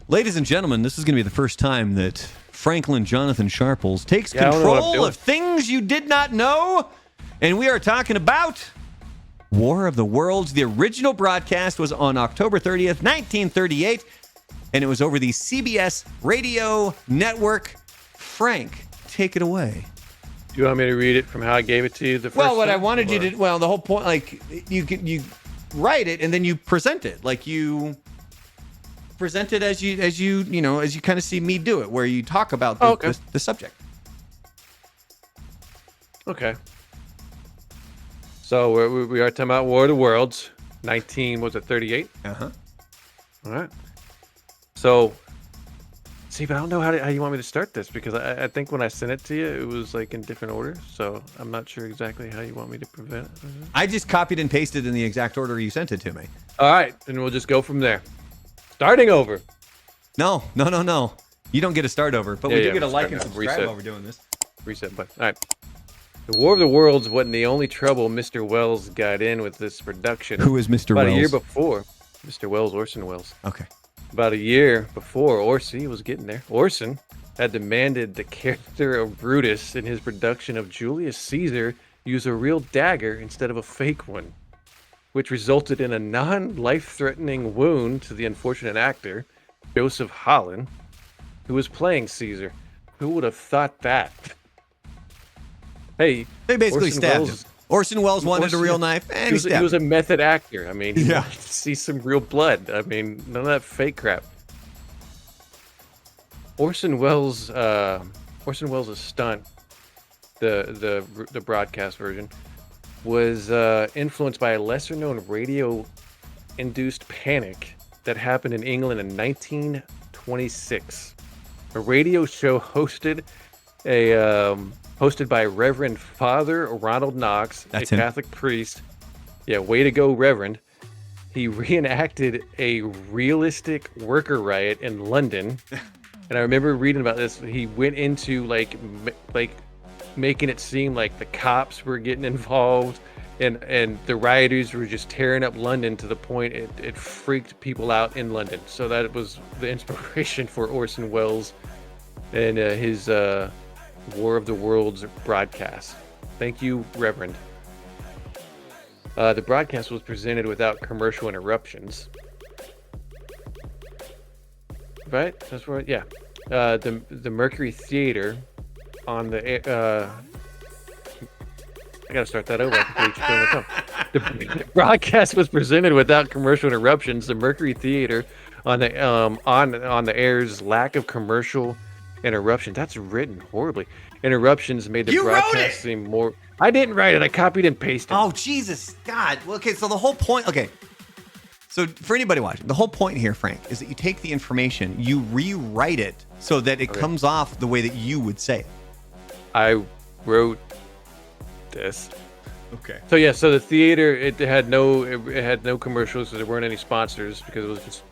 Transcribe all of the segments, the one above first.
Ladies and gentlemen, this is going to be the first time that Franklin Jonathan Sharples takes control of things you did not know. And we are talking about War of the Worlds. The original broadcast was on October 30th, 1938, and it was over the CBS radio network. Frank, take it away. Do you want me to read it from how I gave it to you the first Well, what time, I wanted you to, the whole point, like, you write it and then you present it. Like, you present it as you kind of see me do it, where you talk about the subject. Okay. So we are talking about War of the Worlds, 38? Uh-huh. All right. So, see, but I don't know how you want me to start this, because I think when I sent it to you, it was like in different order. So I'm not sure exactly how you want me to prevent it. I just copied and pasted in the exact order you sent it to me. All right, then we'll just go from there. Starting over. No. You don't get a start over, but we do get a like and subscribe while we're doing this. Reset button. All right. The War of the Worlds wasn't the only trouble Mr. Wells got in with this production. Who is Mr. Wells? About a year before. Mr. Wells, Orson Welles. Okay. About a year before, Orson was getting there. Orson had demanded the character of Brutus in his production of Julius Caesar use a real dagger instead of a fake one, which resulted in a non-life-threatening wound to the unfortunate actor, Joseph Holland, who was playing Caesar. Who would have thought that? Hey, they basically stabbed him. Orson Welles wanted a real knife, and he was a method actor. I mean, he wanted to see some real blood. I mean, none of that fake crap. Orson Welles' stunt, the broadcast version, was influenced by a lesser-known radio-induced panic that happened in England in 1926. A radio show hosted by Reverend Father Ronald Knox, a Catholic priest. Yeah, way to go, Reverend. He reenacted a realistic worker riot in London. And I remember reading about this. He went into like making it seem like the cops were getting involved, and the rioters were just tearing up London to the point it freaked people out in London. So that was the inspiration for Orson Welles and his War of the Worlds broadcast. Thank you, Reverend. The broadcast was presented without commercial interruptions. Right? That's right. Yeah. The Mercury Theater on the I gotta start that over. The broadcast was presented without commercial interruptions. The Mercury Theater on the air's lack of commercial interruptions. That's written horribly. Interruptions made the broadcast seem more. I didn't write it. I copied and pasted. Oh, Jesus, God. Well, okay, so the whole point. Okay, so for anybody watching, the whole point here, Frank, is that you take the information, you rewrite it so that it comes off the way that you would say it. I wrote this. Okay. So yeah, so the theater it had no commercials, so there weren't any sponsors because it was just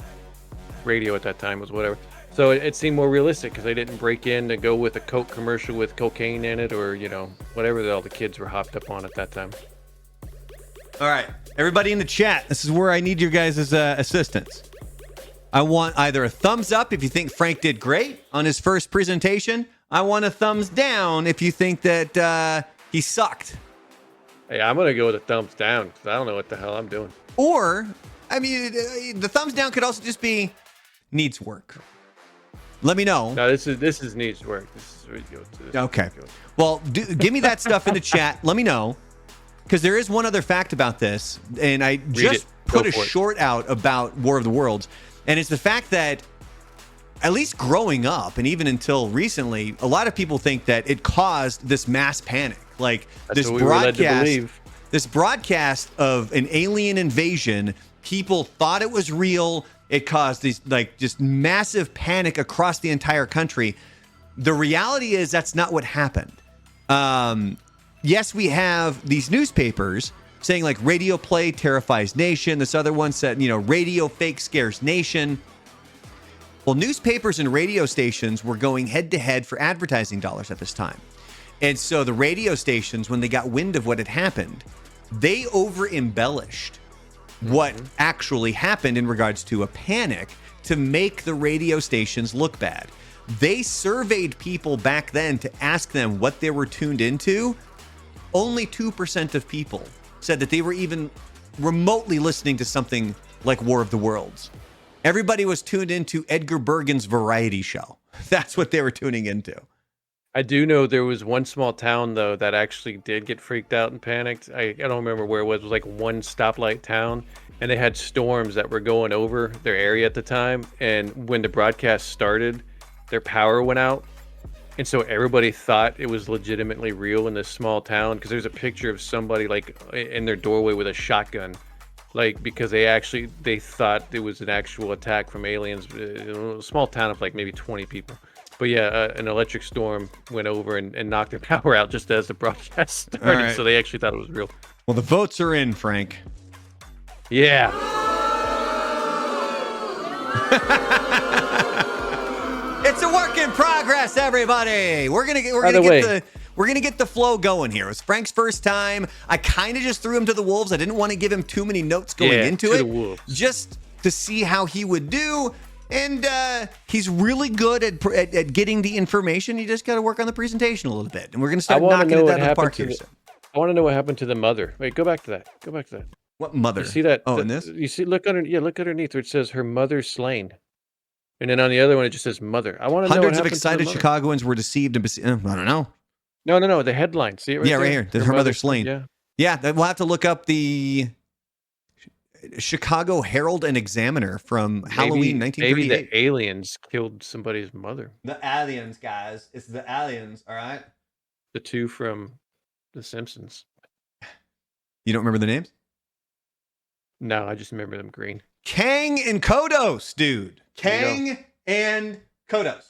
radio at that time, was whatever. So it seemed more realistic because they didn't break in to go with a Coke commercial with cocaine in it, or whatever all the kids were hopped up on at that time. All right, everybody in the chat, this is where I need your guys' assistance. I want either a thumbs up if you think Frank did great on his first presentation. I want a thumbs down if you think that he sucked. Hey, I'm gonna go with a thumbs down because I don't know what the hell I'm doing. Or, I mean, the thumbs down could also just be needs work. Let me know. No, this is needs work. This is where you go to this. Okay. Well, give me that stuff in the chat. Let me know. Because there is one other fact about this, and I just put a short out about War of the Worlds, and it's the fact that, at least growing up, and even until recently, a lot of people think that it caused this mass panic. Like, this broadcast of an alien invasion, people thought it was real. It caused these just massive panic across the entire country. The reality is that's not what happened. Yes, we have these newspapers saying like radio play terrifies nation. This other one said, radio fake scares nation. Well, newspapers and radio stations were going head to head for advertising dollars at this time. And so the radio stations, when they got wind of what had happened, they over embellished what actually happened in regards to a panic to make the radio stations look bad. They surveyed people back then to ask them what they were tuned into. Only 2% of people said that they were even remotely listening to something like War of the Worlds. Everybody was tuned into Edgar Bergen's variety show. That's what they were tuning into. I do know there was one small town, though, that actually did get freaked out and panicked. I don't remember where it was. It was like one stoplight town, and they had storms that were going over their area at the time. And when the broadcast started, their power went out. And so everybody thought it was legitimately real in this small town, because there's a picture of somebody like in their doorway with a shotgun, like because they thought it was an actual attack from aliens. A small town of like maybe 20 people. But yeah, an electric storm went over and knocked their power out just as the broadcast started. Right. So they actually thought it was real. Well, the votes are in, Frank. Yeah. It's a work in progress, everybody. We're gonna get the flow going here. It was Frank's first time. I kind of just threw him to the wolves. I didn't want to give him too many notes going into it, just to see how he would do. And he's really good at getting the information. You just got to work on the presentation a little bit. And we're going to start knocking it out of the park here. I want to know what happened to the mother. Wait, go back to that. What mother? You see that? Oh, in this? You see, look underneath where it says her mother slain. And then on the other one, it just says mother. I want to know what happened to the mother. Hundreds of excited Chicagoans were deceived and I don't know. No. The headline. See it right there? Right here. Her mother slain. Yeah, we'll have to look up the Chicago Herald and Examiner from Halloween 1938. Maybe the aliens killed somebody's mother. The aliens, guys. It's the aliens, all right? The two from The Simpsons. You don't remember the names? No, I just remember them green. Kang and Kodos, dude. Kang and Kodos.